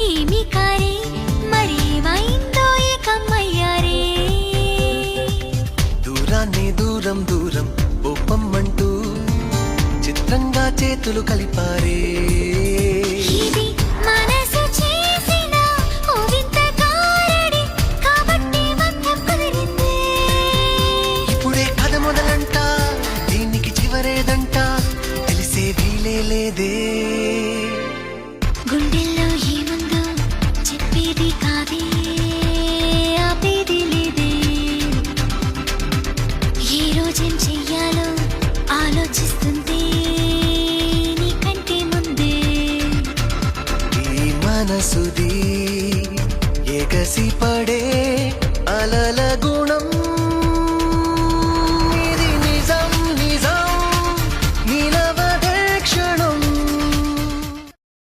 ఏమి కారే మరేమైందో ఏకమయ్యారే దూరాన్ని దూరం దూరం పొమ్మంటూ చిత్రంగా చేతులు కలిపారే ఇది మనసు చేసిన ఓ వింత గారడి కాబట్టి బంధం కుదిరింది ఇప్పుడే కథ మొదలంట దీనికి చివరేదంట తెలిసే వీలే లేదే గుండెల్లో ఏముందో చెప్పేది కాదే ఆపేది లేదే ఏ రోజేం చెయ్యాలో ఆలోచిస్తుంది నీకంటే ముందే ఈ మనసుది ఎగసి పడే అలల గుణం